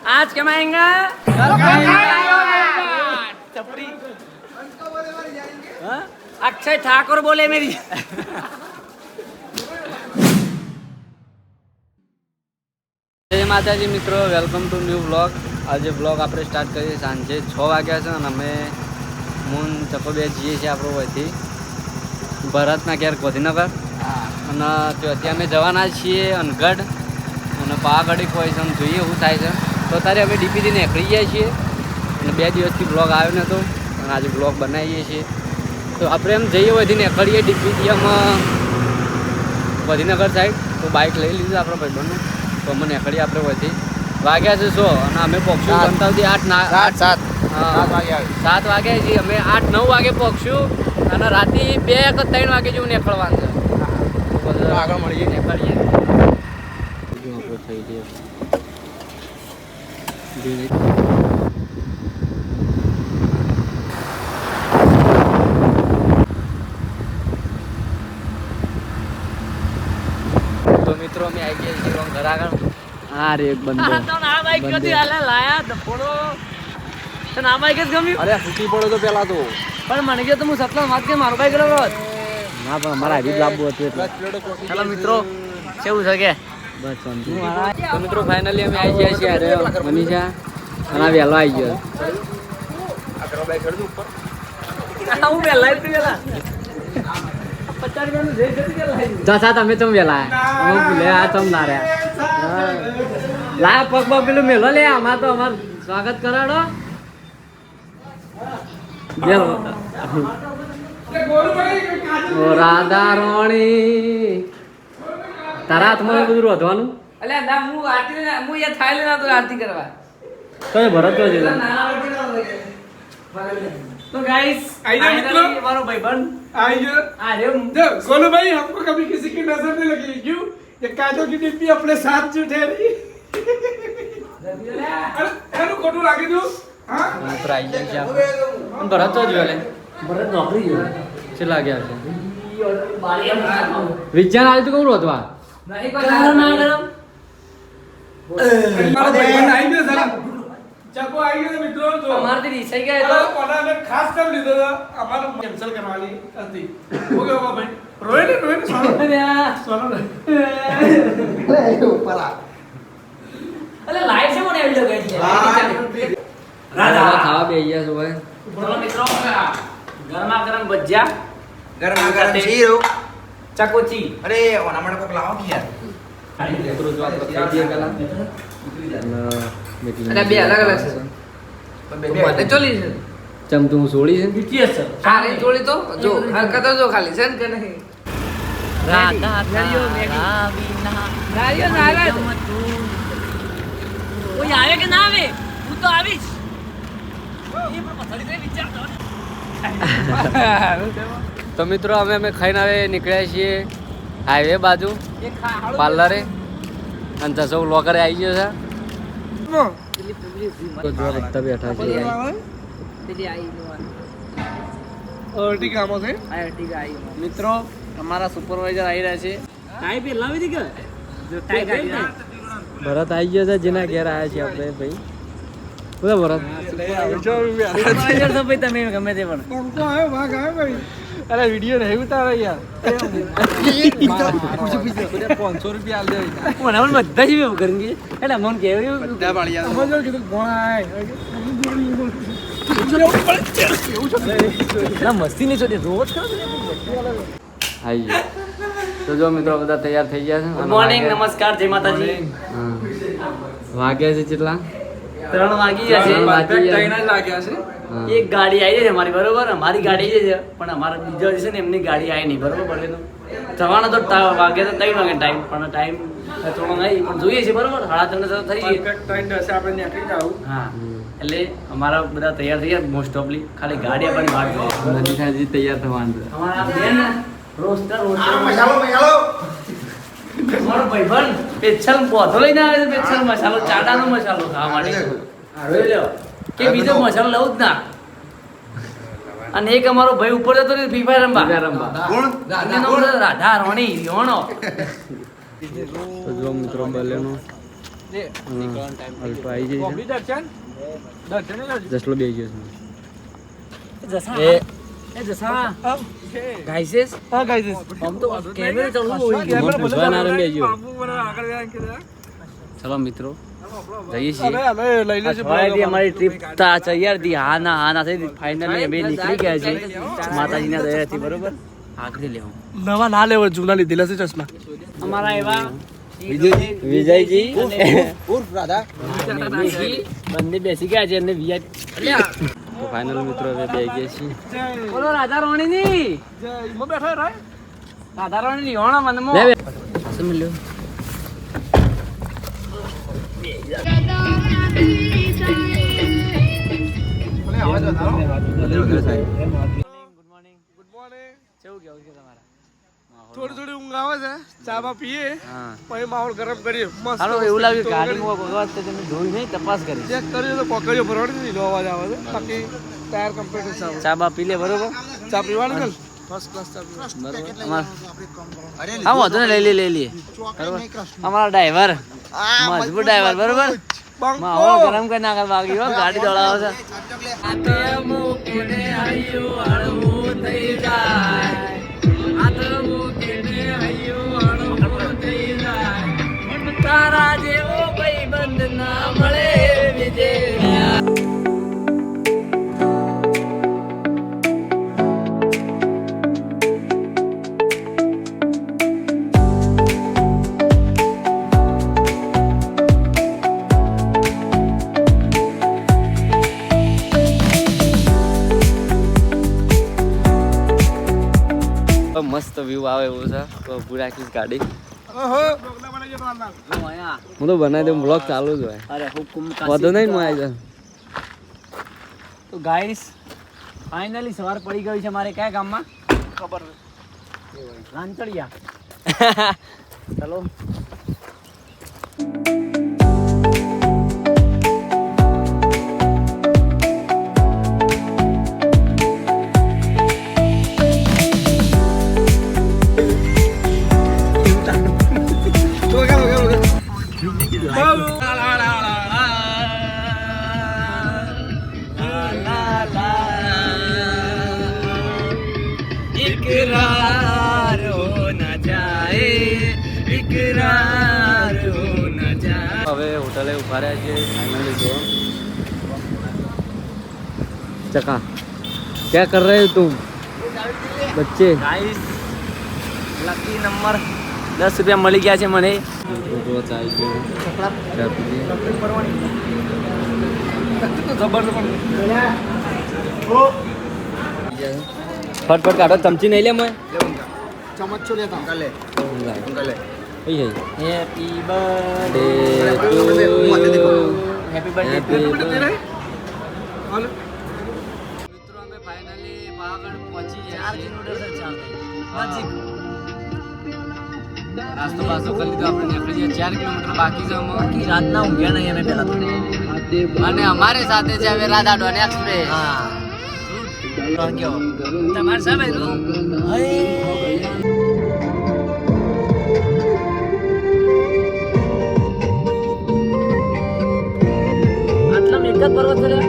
आज कमाएंगे अक्षय ठाकुर बोले मेरी जय माताजी मित्रों, वेलकम टू न्यू ब्लॉग। आज ब्लॉग આપણે સ્ટાર્ટ કરીએ સાંજે 6 વાગ્યા છે અને અમે મૂન ચકોબે જઈએ છીએ આપણો વયથી ભરતના ઘેર ગોધીનગર અને ત્યાંથી અમે જવાના છીએ અનગઢ અને પાવાગઢ કોઈ છે જોઈએ શું થાય છે તો અત્યારે અમે ડીપીથી નીકળી ગયા છીએ અને 2 દિવસથી બ્લોગ આવ્યો નહોતો અને આજે બ્લોગ બનાવીએ છીએ તો આપણે એમ જઈએ વયથી નીકળીએ ડીપીથી આમ ગોધીનગર સાઈડ તો બાઇક લઈ લીધું આપણો ભાઈબંધનું તો અમે નીકળીએ આપણે વયથી વાગ્યા છે 100 અને અમે પહોંચશું ગણતાવથી 7 વાગ્યા છીએ અમે 8-9 વાગે પહોંચશું અને રાતે 2 કે 3 વાગે જેવું નીકળવાનું છે આગળ મળીએ નીકળીએ થઈ ગયો તો મિત્રો અમે આવી ગયા છીએ ઘર આગળ હા રે એક બંદો તો આ બાઈક કદી હાલે લાયા ધપોડો તને આ બાઈક જ ગમ્યું અરે ફૂટી પડ્યો તો પેલા તો પણ મને કે તો હું સપના વાત કે મારો બાઈક લેવો ના પણ મારા હજી લાવવું હતું એટલે ચાલો મિત્રો કેવું છે કે બસ તો મિત્રો ફાઇનલી અમે આવી ગયા છીએ અરે મનીષા અને વહેલો આવી ગયો હું વહેલા પેલા જસા તમે તમે વેલા લે આ તમ ના રે લા પગ પગ પેલું મેલો લે આમાં તો અમાર સ્વાગત કરાડો ઓ રાધા રોણી તારા હાથમાં બધું રોધવાનું અલે ના હું આરતી હું એ થાળી ના તો આરતી કરવા તો ભરત તો છે तो गाइस आइए मित्रों हमारा भाईबंद आइए अरे गोलू भाई हमको कभी किसी की नजर नहीं लगी क्यों ये काजों की डिब्बी अपने साथ जो ठहरी अरे कोटू लागी दो हां मित्र आइए क्या हम भरत तो जो ले भरत नौकरी जो चला गया છે વિજ્ઞાન આલી તો કહું રોતવા નહીં કોઈ ના ગરમ મારા ભાઈબંધ આવી ગયો સાલા चको आई गए मित्रों जो हमारे दिन सही गए तो कोना ने खास कर लीधो हमारा कैंसिल करवानी હતી हो गया भाई रोहित सोनो अरे ऊपर आ अरे लाइट से मोने वीडियो गई है राजा खावा બે ગયા છો ભાઈ બોલો મિત્રો ગરમા ગરમ ભજીયા ગરમા ગરમ ચીરો ચકોચી અરે ઓના માટે કોક લાવો કે યાર મિત્રો જો આપ ખાઈ દિયા ગલા અરે બે અલગ અલગ છે બે મને ચોલી છે ચમ તું સોળી છે બીટીએસ છે હા નહીં ચોલી તો જો હરકત જો ખાલી છે ને કે નહીં રાધા નારિયો વિના નારિયો નાવે કોઈ આવે કે ના આવે હું તો આવીશ એ પણ પથડી દે વિચાર તો મિત્રો અમે ખાઈને આવે નીકળ્યા છીએ હાઈવે બાજુ પાર્લરે અને જસો લોકરે આવી ગયો છે तो जो बत्ता बैठा है मित्रों हमारा सुपरवाइजर आई रहा है टाई पे लावी दी के जो टाई गाड़ी भरत आई गया था जिना घेर आया છે આપણે ભાઈ બોલો ભરત સુપરવાઇજર તો ભાઈ તમે ગમે તે પણ કોકો આયો ભાગ આયો ભાઈ અરે વિડિયો નહીં ઉતારે યાર 500 રૂપિયા આલ દે મને પણ બધા જ વેવ કરેંગે એટલે મન કેવું બધા પાળિયા સમજો કીધું ભણાય ના મસ્તી નહીં છોડે રોજ કરો આઈ તો જો મિત્રો બધા તૈયાર થઈ ગયા છે ગુડ મોર્નિંગ નમસ્કાર જય માતાજી વાગ્યા છે કેટલા 3 વાગી ગયા છે પરફેક્ટ ટાઈમ જ લાગ્યા છે એક ગાડી આવી છે અમારી બરોબર અમારી ગાડી છે પણ અમારા બીજા છે ને એમની ગાડી આવી નહીં બરોબર બોલેનો જવાનો તો વાગે તો 3 વાગે ટાઈમ પણ ટાઈમ થોડો નહીં પણ જોઈએ છે બરોબર 3:30 થઈ ગઈ પરફેક્ટ ટાઈમ હશે આપણે નીકળી જાવ હા એટલે અમારા બધા તૈયાર થઈ ગયા મોસ્ટ ઓફલી ખાલી ગાડી આપણી વાત છે નજીકથી તૈયાર થવાનું છે અમારા બેન રોસ્ટર મસાલો મારો ભાઈબંધ પેછલ પોધો લઈને આવે છે પેછલ મસાલો ચાટાનો મસાલો ખાવા માટે જોઈ લો કે બીજો મસાલો લઉં જ ના અને એક અમારો ભાઈ ઉપર જતો ને ફ્રી ફાયર રમવા કોણ રાધા રોણી રોણો તો જો મિત્રો બલેનો અલ્ટો આવી જાય છે જસલો બે ગયો ચલો મિત્રો જઈએ છીએ અમારી ટ્રીપ તૈયાર હતી હા ના થઈ ફાઇનલી અમે નીકળી ગયા છે માતાજીના દયાથી બરોબર આગળ લેવું નવા ના લેવા જૂના લીધેલા છે ચશ્મા અમારા એવા વિજયજી બંને બેસી ગયા છે અને ફાઇનલ મિત્રો હવે બે ગયા છીએ બોલો રાધા રાણી ની બેઠા રાધા રાણી ની હોણા મનમાં મળ્યો થોડી ઊંઘ આવે છે ચા બા પીએ પછી માહોલ ગરમ કરીએ મસ્ત એવું લાગ્યું ગાડીમાં ભગવાન તમે જોઈ નહીં તપાસ કરી ચેક કર્યું તો કોકરીઓ ભરવાની નહીં અવાજ આવે છે બાકી ટાયર કમ્પ્લીટ છે ચા બા પી લે બરોબર ચા પીવાની ને ફર્સ્ટ ક્લાસ ચા પીવાની હા વાંધો ને લઈ લઈએ બરોબર અમારા ડ્રાઈવર મજબૂત ડ્રાઈવર બરોબર માહોલ ગરમ કરી નાખે બાકી ગાડી દોડાવે છે તારા જેવો ભાઈબંધ ના મળે વિજય મસ્ત વ્યૂ આવે એવું છે તો પૂરી રાખીશ ગાડી હું તો બનાવી દઉં બ્લોગ ચાલુ જ હોય અરે વધુ નહીં આવી જાય તો ગાઈસ ફાઇનલી સવાર પડી ગઈ છે મારે કયા ગામમાં ખબર રાંચળિયા ચલો હવે હોટલે ઉભા રહ્યા છે ફાઇનલી જો चका क्या कर रहे हो तुम बच्चे गाइस लकी नंबर 10 रुपया મળી ગયા છે મને ફટફટ કાઢો ચમચી નહીં લે મેં चम्मच छो लेता हूं ले happy birthday to you happy birthday મિત્રો અમે ફાઇનલી પાવાગઢ પહોંચી ગયા 4 કિલોમીટર ચાલતા નાસ્તો બાસ્તો કરી લીધો આપણે નીકળી ગયા 4 કિલોમીટર બાકી છે બાકી રાતના ઊંઘ્યા નહીં અમે પહેલા તો અને અમારે સાથે છે હવે રાધા ડોન એક્સપ્રેસ હા કેવો તમારે સામે આટલા મેકઅપ પર્વત છે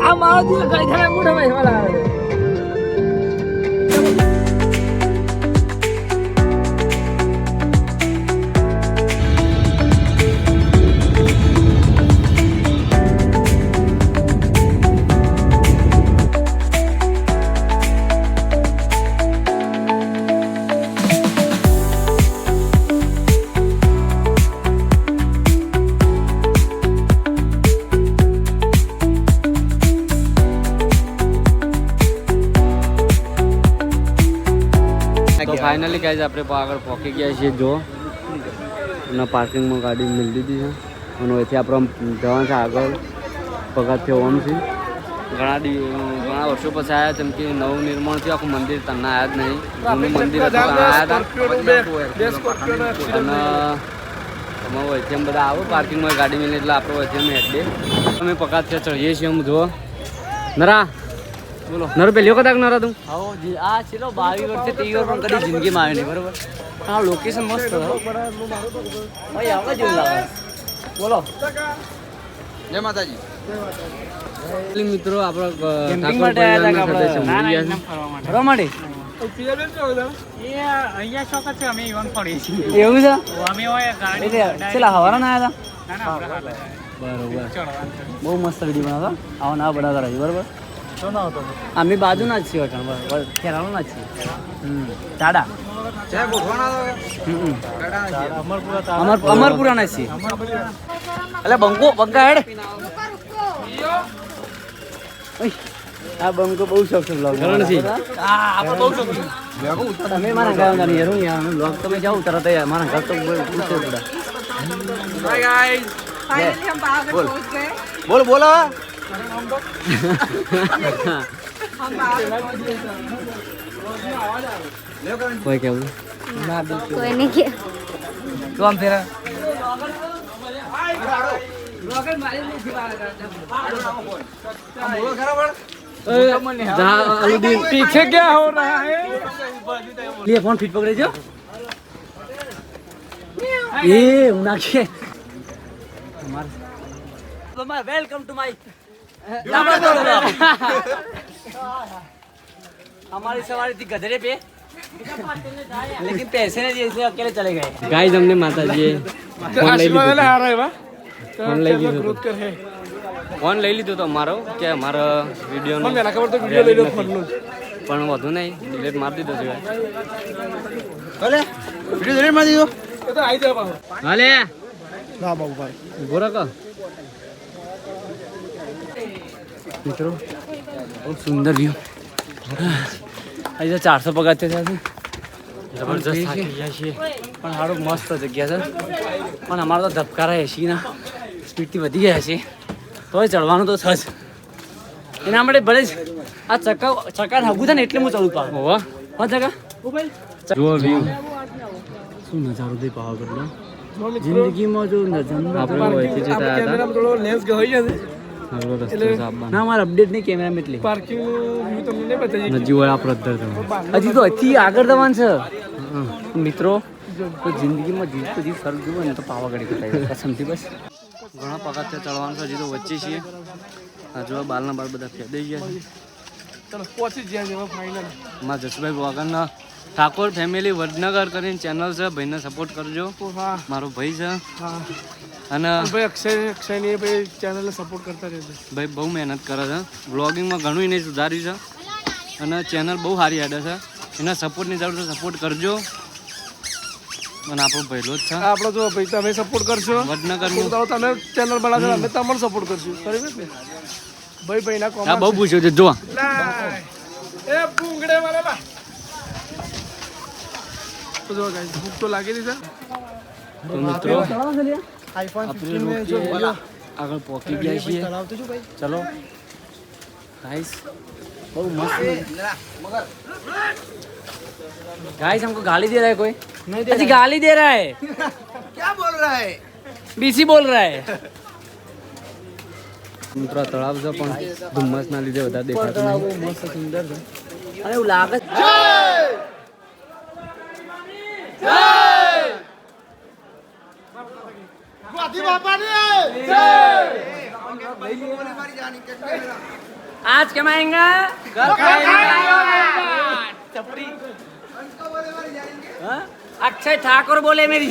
આ મારો દિલ કઈ થાય મોઢા માં વાલા આવે फाइनली गाइस આપણે આગળ પહોંચી ગયા છીએ જો અને પાર્કિંગમાં ગાડી મિલ દીધી છે અને અહીંથી આપણે જવાનું છે આગળ પગથિયા ઓમ છે ઘણા વર્ષો પછી આવ્યા જેમ કે નવું નિર્માણ થયું આખું મંદિર તમને આવ્યા જ નહીં જૂનું મંદિર હતું આવ્યા હતા અને એમ બધા આવો પાર્કિંગમાં ગાડી મિલે એટલે આપણે વચ્ચે અમે હેડે અમે પગથિયા ચડીએ છીએ આમ જુઓ નરા બોલો નરો પેલ્યો કદાક નરા તું આવો આ ચલો 22 વર્ષથી 30 વર્ષ પણ કદી જિંદગીમાં આવ્યો નહીં બરોબર હા લોકેશન મસ્ત ભાઈ આવા જેવું લાગે બોલો જય માતાજી મિત્રો આપણો કેમ્પિંગ માટે આવ્યા હતા આપણે ફરવા માટે અહીંયા શોખ છે અમે ઇવન ફરીએ છીએ એવું છે અમે હોય ગાડી ચલા હવાના ના આવ્યા ના બરોબર બહુ મસ્ત વિડીયો બનાવતા આવા ના બનાવતા રહી બરોબર અમે બાજુના જ છીએ બરોબર ખેરાળુના જ છીએ ટાડા અમરપુરાના છીએ એટલે બંકા હેડ આ બંકો બહુ શોખ છે બ્લોગ કારણ છે આપણે બહુ શોખ છે તમે મારા ગામ ના યાર હું યાર બ્લોગ તમે જાવ તરત મારા ઘર તો પૂછે પૂરા હાય ગાઈસ फाइनली हम बाहर बोल। पहुंच गए બોલો બોલો हम बाहर पहुंच गए કોઈ કેવું कोई नहीं किया તો આમ ફેરા पीछे क्या हो रहा है लिए फोन फिट पकड़े जो ए उनाके वेलकम टू माय हमारी सवारी थी गधरे पे लेकिन पैसे नहीं दिए इसलिए अकेले चले गए गाइस हमने माता जी फोन ले आशीर्वाद ले आ रहा है बा फोन ले ली ग्रोथ कर है ફોન લઈ લીધો તો અમારો કે અમારો વિડિયો મને એના ખબર તો વિડિયો લઈ લો ફોન નો પણ વધુ નહીં ડિલીટ મારી દીધો છે ભલે વિડિયો ડિલીટ મારી દીધો એ તો આવી જાય પાછો હાલે ના બાબુ ભાઈ ઉભો રાખો મિત્રો બહુ સુંદર વ્યૂ અહીં 400 પગથિયા છે જબરજસ્ત થાકી ગયા છીએ પણ સારું મસ્ત જગ્યા છે પણ અમારે તો ધબકારા 80 ના સ્પીડથી વધી ગયા છે તોય ચડવાનું તો થશે એના માટે ભલે આ ચકા હગું થાય ને એટલે હું ચડું પાડું હોવા હા ચકા જુઓ વ્યૂ શું નજારો દે પાવાગઢનો જિંદગીમાં જો આપણે હોયથી જતા હતા કેમેરામાં થોડો લેન્સ ગઈ છે ના મારે અપડેટ નહીં કેમેરામાં એટલી પાર્કિંગ વ્યૂ તમને નહીં બતાવી નજી વાળા પ્રદર હજી તો હજી આગળ જવાનું છે મિત્રો તો જિંદગીમાં જીવ તો જીવ સર જુઓ ને તો પાવાગઢ કટાય કસમથી બસ ઘણા પગથિયા ચડવાનું છે હજી તો વચ્ચે છીએ હજુ બાલના બાલ બધા ફેદાઈ ગયા છે ચલો પહોંચી જ ગયા છે ફાઇનલ મારા જસભાઈ વાગરના ઠાકોર ફેમિલી વડનગર કરીને ચેનલ છે ભાઈને સપોર્ટ કરજો હા મારો ભાઈ છે હા અને ભાઈ અક્ષયની ભાઈ ચેનલને સપોર્ટ કરતા રહેજો ભાઈ બહુ મહેનત કરે છે બ્લોગિંગમાં ઘણું એને સુધાર્યું છે અને ચેનલ બહુ સારી હેડે છે એના સપોર્ટની જરૂર છે સપોર્ટ કરજો અને આપણો પહેલો જ છે આપણો જો ભાઈ તમે સપોર્ટ કરશો વડનગરનું તો તમે ચેનલ બનાવશો અમે તમને સપોર્ટ કરશું બરાબર ને ભાઈ ભાઈના હા બહુ પૂછ્યું છે જોવા એ ભૂંગડે વાળા બા તો જો ગાઈસ ભૂખ તો લાગી રહી છે તો મિત્રો આપણે રોકીએ, આગળ પહોંચી ગયા છીએ ચલો गाइस बहुत मस्त गाइस हमको गाली दे रहा है कोई नहीं दे गाली दे रहा है क्या बोल रहा है बीसी बोल रहा है મિત્રો તળાવ છે પણ ધુમ્મસ ના લીધે વધારે દેખાતું નહીં મસ્ત સુંદર છે અને એવું લાગે જય જય ગાંધી બાપાની જય आज कमाएंगे घर चपड़ी अक्षय ठाकुर बोले मेरी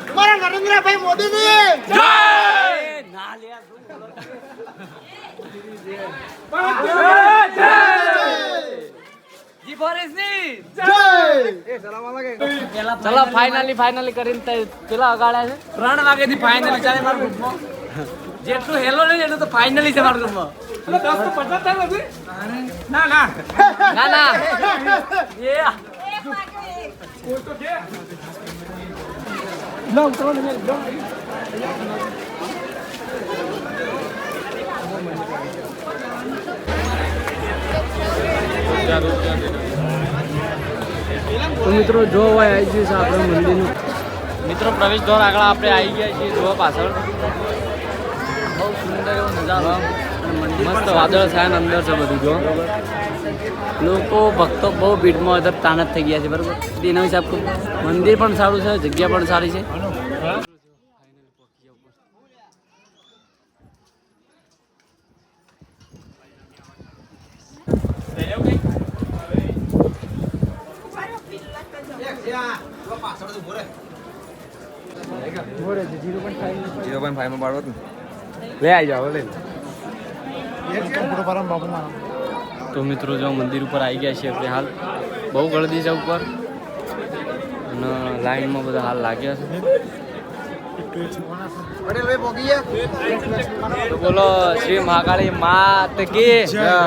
हमारा नरेंद्र भाई मोदी जी चलो फाइनली કરીને પેલા અગાડ્યા છે 3 વાગ્યાથી ફાઇનલી ચાલે મારા ગ્રુપમાં જેટલું હેલો નહીં એટલું તો ફાઇનલી છે મારા ગ્રુપમાં 10 તો 50 નથી ના ના ના ના એ કોઈ તો છે લો ઉતરો ને લો તો મિત્રો જો હોય આવી ગયું છે આપણે મંદિરનું મિત્રો પ્રવેશ દ્વાર આગળ આપણે આવી ગયા છીએ જોવા પાછળ બહુ સુંદર એવો નજારો મસ્ત વાદળ છાયા અંદર છે બધું જો લોકો ભક્તો બહુ ભીડમાં અધર તાન જ થઈ ગયા છે બરાબર એના હિસાબ મંદિર પણ સારું છે જગ્યા પણ સારી છે તો મિત્રો જો મંદિર ઉપર આવી ગયા છીએ આપણે હાલ બહુ ગળદી છે ઉપર અને લાઈનમાં બધા હાલ લાગ્યા છે તો બોલો શ્રી મહાકાળી માત કી જય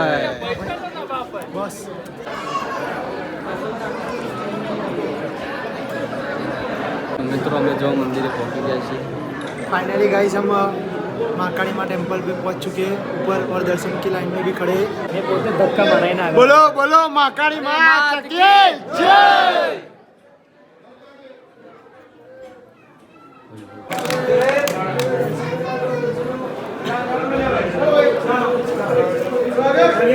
મિત્રો અમે જો મંदिर पहुंच गए છીએ फाइनली गाइस हम महाकाली माँ टेम्पल पे पहुंच चुके हैं ऊपर और दर्शन की लाइन में भी खड़े हैं बोलो बोलो महाकाली माँ की जय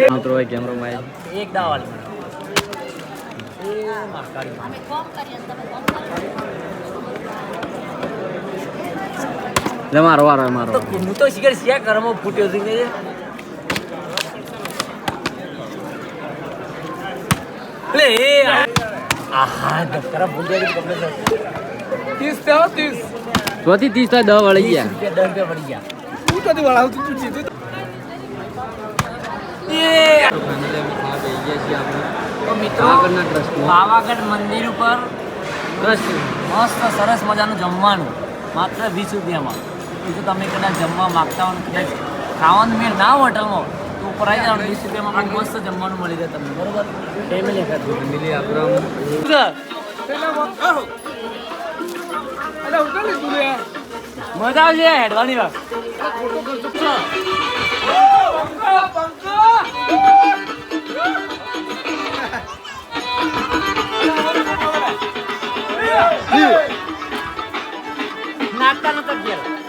મિત્રો ભાઈ કેમેરો માં એક દાવ વાળી લે મારો વારો મારો હું તો શિખર શિયા કરમો ફૂટ્યો છે લે આહા દફતરા ભૂલ ગયા કપડે 30 સ્વતી 30 તો 10 વળી ગયા ₹10 પડી ગયા તું કદી વળાવતું તું જીતું પાવાગઢ મંદિર ઉપર મસ્ત સરસ મજાનું જમવાનું માત્ર 20 રૂપિયામાં જો તમે કદાચ જમવા માગતા હો કદાચ ખાવાનું મેળ ના હોય હોટલમાં તો ઉપર આવી જાવ 20 રૂપિયામાં પણ મસ્ત જમવાનું મળી જાય તમને બરોબર ફેમિલી ફેમિલી આપણે મજા આવશે હેડવાની વાત નાખતા નતા ગયા